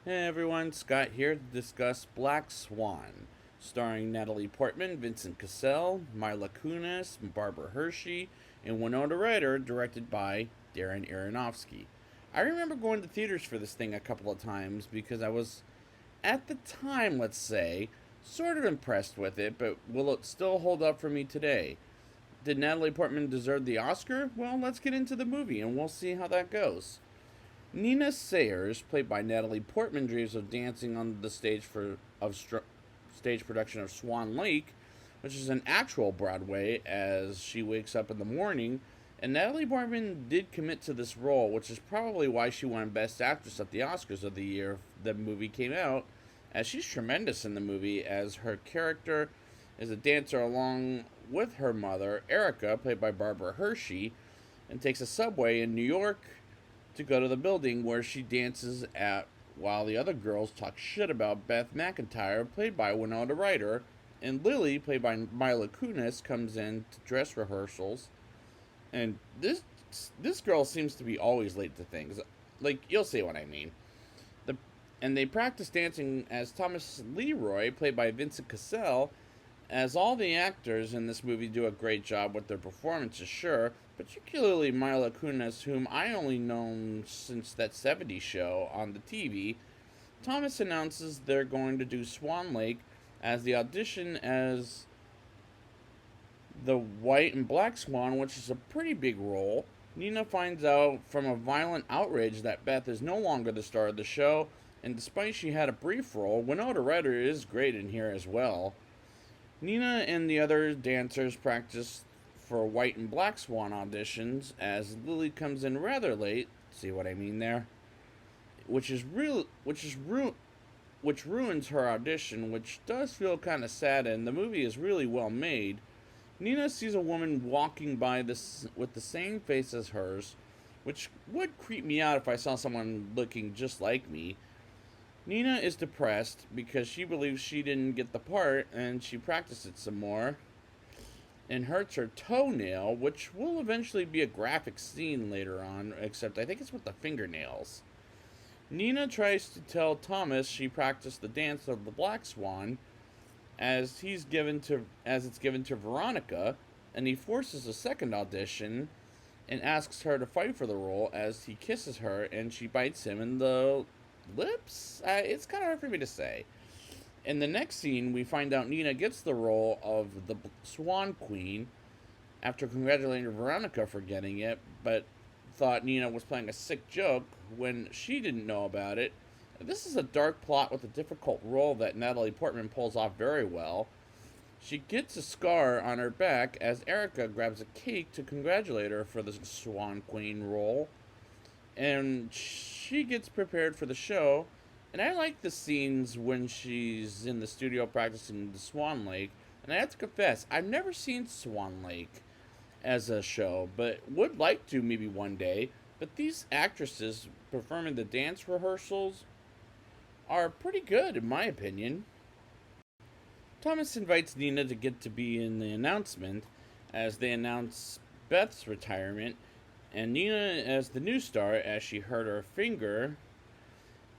Hey everyone, Scott here to discuss Black Swan, starring Natalie Portman, Vincent Cassell, Mila Kunis, Barbara Hershey, and Winona Ryder, directed by Darren Aronofsky. I remember going to theaters for this thing a couple of times because I was, at the time, let's say, sort of impressed with it, but will it still hold up for me today? Did Natalie Portman deserve the Oscar? Well, let's get into the movie and we'll see how that goes. Nina Sayers, played by Natalie Portman, dreams of dancing on the stage production of Swan Lake, which is an actual Broadway, as she wakes up in the morning. And Natalie Portman did commit to this role, which is probably why she won Best Actress at the Oscars of the year the movie came out, as she's tremendous in the movie, as her character is a dancer along with her mother, Erica, played by Barbara Hershey, and takes a subway in New York to go to the building where she dances at, while the other girls talk shit about Beth McIntyre, played by Winona Ryder, and Lily, played by Mila Kunis, comes in to dress rehearsals. And this girl seems to be always late to things. Like, you'll see what I mean. The and they practice dancing as Thomas Leroy, played by Vincent Cassell, as all the actors in this movie do a great job with their performances, sure, particularly Mila Kunis, whom I only known since that '70s show on the TV. Thomas announces they're going to do Swan Lake as the audition as the white and black swan, which is a pretty big role. Nina finds out from a violent outrage that Beth is no longer the star of the show, and despite she had a brief role, Winona Ryder is great in here as well. Nina and the other dancers practice for white and black swan auditions as Lily comes in rather late. See what I mean there? Which is real, which ruins her audition, which does feel kind of sad. And the movie is really well made. Nina sees a woman walking by this with the same face as hers, which would creep me out if I saw someone looking just like me. Nina is depressed because she believes she didn't get the part, and she practices it some more and hurts her toenail, which will eventually be a graphic scene later on, except I think it's with the fingernails. Nina tries to tell Thomas she practiced the dance of the Black Swan as it's given to Veronica, and he forces a second audition and asks her to fight for the role as he kisses her and she bites him in the lips. It's kind of hard for me to say. In the next scene, we find out Nina gets the role of the Swan Queen after congratulating Veronica for getting it, but thought Nina was playing a sick joke when she didn't know about it. This is a dark plot with a difficult role that Natalie Portman pulls off very well. She gets a scar on her back as Erica grabs a cake to congratulate her for the Swan Queen role, and she gets prepared for the show. And I like the scenes when she's in the studio practicing the Swan Lake. And I have to confess, I've never seen Swan Lake as a show, but would like to maybe one day. But these actresses performing the dance rehearsals are pretty good, in my opinion. Thomas invites Nina to get to be in the announcement as they announce Beth's retirement, and Nina as the new star as she hurt her finger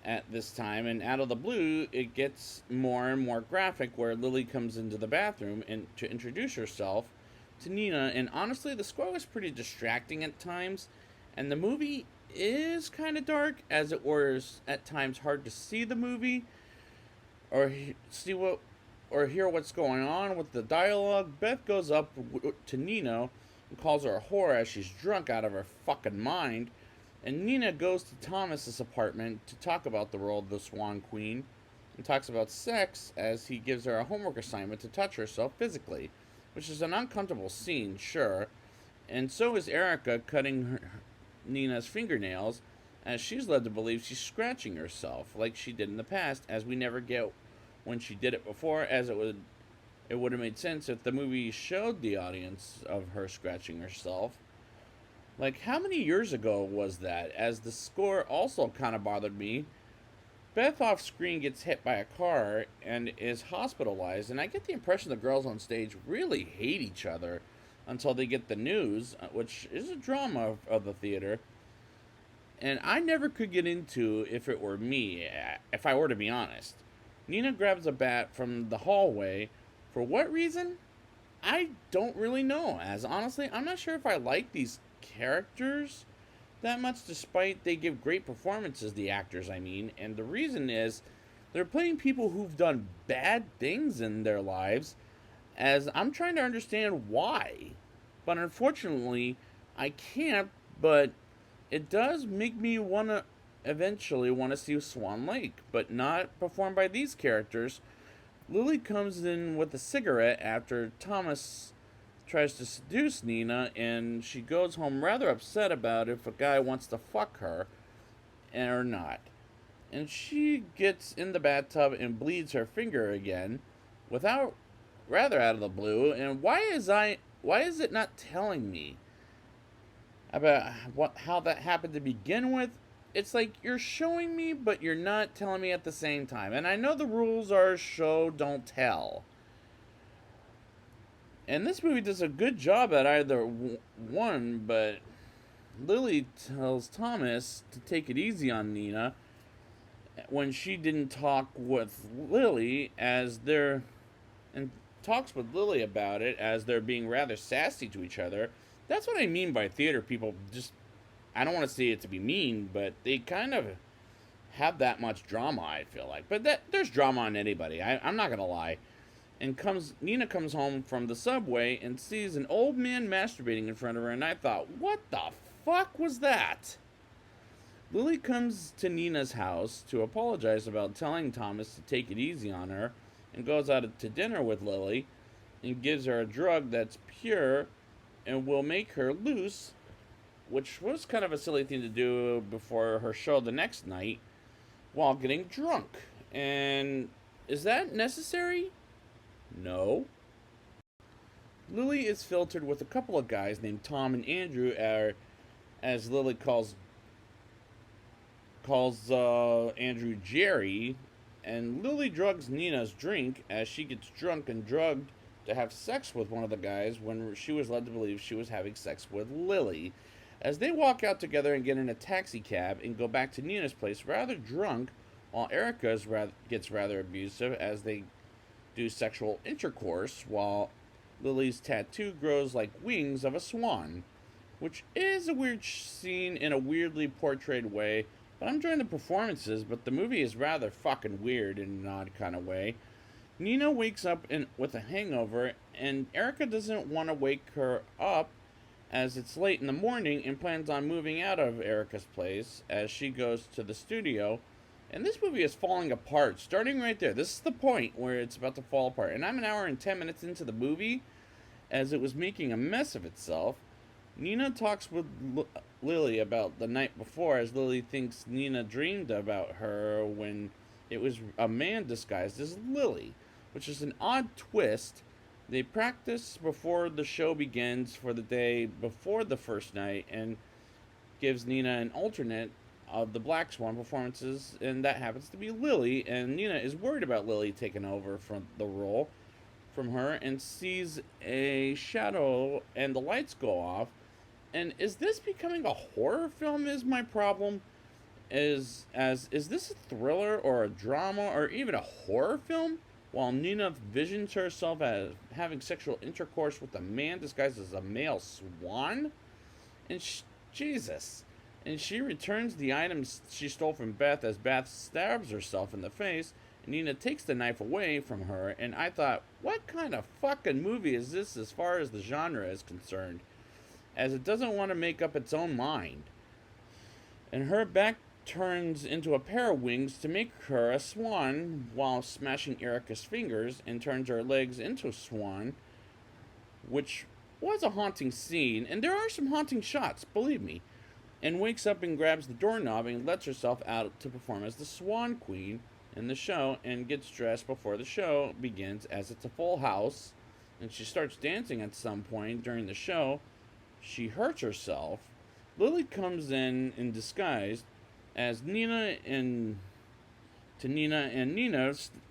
at this time. And out of the blue, it gets more and more graphic where Lily comes into the bathroom and to introduce herself to Nina. And honestly, the score was pretty distracting at times, and the movie is kind of dark, as it was at times hard to see the movie or see what or hear what's going on with the dialogue. Beth goes up to Nina and calls her a whore as she's drunk out of her fucking mind. And Nina goes to Thomas's apartment to talk about the role of the Swan Queen and talks about sex as he gives her a homework assignment to touch herself physically, which is an uncomfortable scene, sure. And so is Erica cutting Nina's fingernails as she's led to believe she's scratching herself like she did in the past, as we never get when she did it before, as it would have made sense if the movie showed the audience of her scratching herself. Like, how many years ago was that? As the score also kind of bothered me. Beth off screen gets hit by a car and is hospitalized, and I get the impression the girls on stage really hate each other until they get the news, which is a drama of the theater. and I never could get into if it were me, if I were to be honest. Nina grabs a bat from the hallway. For what reason? I don't really know, as honestly, I'm not sure if I like these characters that much, despite they give great performances, the actors, I mean. And the reason is they're playing people who've done bad things in their lives, as I'm trying to understand why. But unfortunately, I can't, but it does make me want to eventually want to see Swan Lake, but not performed by these characters. Lily comes in with a cigarette after Thomas tries to seduce Nina, and she goes home rather upset about if a guy wants to fuck her or not. And she gets in the bathtub and bleeds her finger again, without rather out of the blue. And why is it not telling me about how that happened to begin with? It's like you're showing me, but you're not telling me at the same time. And I know the rules are show, don't tell. And this movie does a good job at either one, but Lily tells Thomas to take it easy on Nina when she didn't talk with Lily as they're and talks with Lily about it as they're being rather sassy to each other. That's what I mean by theater people just I don't want to say it to be mean, but they kind of have that much drama, I feel like. But there's drama on anybody. I'm not gonna lie. And Nina comes home from the subway and sees an old man masturbating in front of her, and I thought, what the fuck was that? Lily comes to Nina's house to apologize about telling Thomas to take it easy on her, and goes out to dinner with Lily and gives her a drug that's pure and will make her loose, which was kind of a silly thing to do before her show the next night while getting drunk. And is that necessary? No. Lily is filtered with a couple of guys named Tom and Andrew, as Lily calls Andrew Jerry, and Lily drugs Nina's drink as she gets drunk and drugged to have sex with one of the guys when she was led to believe she was having sex with Lily. As they walk out together and get in a taxi cab and go back to Nina's place rather drunk, while Erica gets rather abusive as they do sexual intercourse, while Lily's tattoo grows like wings of a swan, which is a weird scene in a weirdly portrayed way. But I'm enjoying the performances, but the movie is rather fucking weird in an odd kind of way. Nina wakes up with a hangover, and Erica doesn't want to wake her up as it's late in the morning and plans on moving out of Erica's place as she goes to the studio. And this movie is falling apart, starting right there. This is the point where it's about to fall apart. And I'm an hour and 10 minutes into the movie as it was making a mess of itself. Nina talks with Lily about the night before, as Lily thinks Nina dreamed about her when it was a man disguised as Lily, which is an odd twist. They practice before the show begins for the day before the first night and gives Nina an alternate of the Black Swan performances, and that happens to be Lily. And Nina is worried about Lily taking over from the role from her and sees a shadow and the lights go off. And is this becoming a horror film is my problem? Is this a thriller or a drama or even a horror film? While Nina visions herself as having sexual intercourse with a man disguised as a male swan? And Jesus. And she returns the items she stole from Beth as Beth stabs herself in the face. And Nina takes the knife away from her. And I thought, what kind of fucking movie is this as far as the genre is concerned? As it doesn't want to make up its own mind. And her back turns into a pair of wings to make her a swan while smashing Erica's fingers, and turns her legs into a swan, which was a haunting scene, and there are some haunting shots, believe me. And wakes up and grabs the doorknob and lets herself out to perform as the Swan Queen in the show, and gets dressed before the show begins as it's a full house. And she starts dancing at some point during the show. She hurts herself. Lily comes in disguise as Nina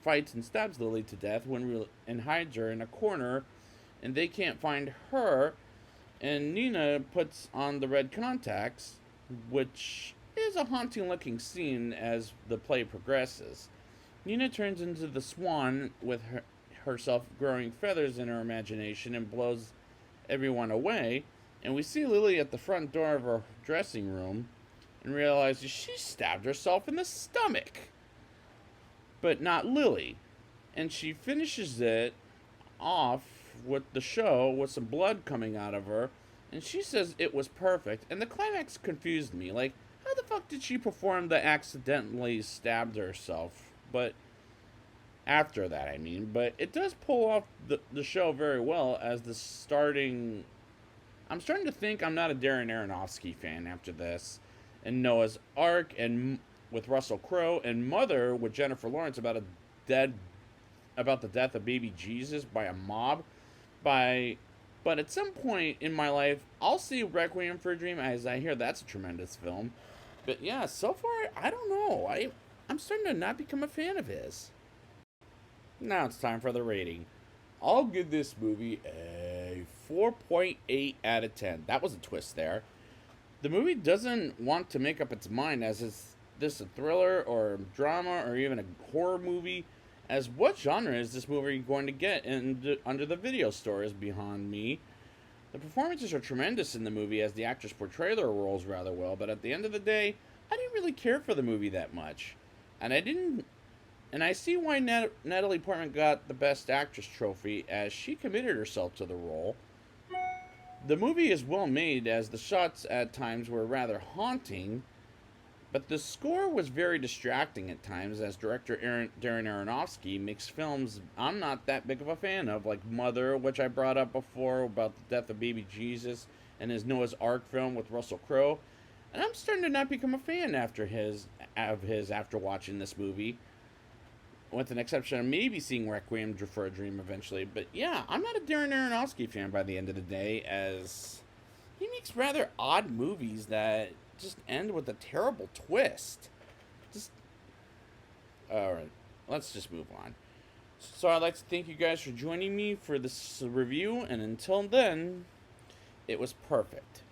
fights and stabs Lily to death and hides her in a corner, and they can't find her. And Nina puts on the red contacts, which is a haunting looking scene as the play progresses. Nina turns into the Swan with herself growing feathers in her imagination and blows everyone away. And we see Lily at the front door of her dressing room and realizes she stabbed herself in the stomach. But not Lily. And she finishes it off with the show with some blood coming out of her. And she says it was perfect. And the climax confused me. Like, how the fuck did she perform the accidentally stabbed herself? But after that, I mean. But it does pull off the show very well as the starting. I'm starting to think I'm not a Darren Aronofsky fan after this. And Noah's Ark and with Russell Crowe and Mother with Jennifer Lawrence about the death of baby Jesus by a mob. But at some point in my life, I'll see Requiem for a Dream as I hear that's a tremendous film. But yeah, so far I don't know. I'm starting to not become a fan of his. Now it's time for the rating. I'll give this movie a 4.8 out of 10. That was a twist there. The movie doesn't want to make up its mind as is this a thriller or drama or even a horror movie. As what genre is this movie going to get under the video store is beyond me. The performances are tremendous in the movie as the actors portray their roles rather well, but at the end of the day, I didn't really care for the movie that much. And I see why Natalie Portman got the Best Actress trophy as she committed herself to the role. The movie is well made as the shots at times were rather haunting, but the score was very distracting at times as director Darren Aronofsky makes films I'm not that big of a fan of, like Mother, which I brought up before about the death of baby Jesus, and his Noah's Ark film with Russell Crowe. And I'm starting to not become a fan after watching this movie, with an exception of maybe seeing Requiem for a Dream eventually. But yeah, I'm not a Darren Aronofsky fan by the end of the day, as he makes rather odd movies that just end with a terrible twist. Alright, let's just move on. So I'd like to thank you guys for joining me for this review, and until then, it was perfect.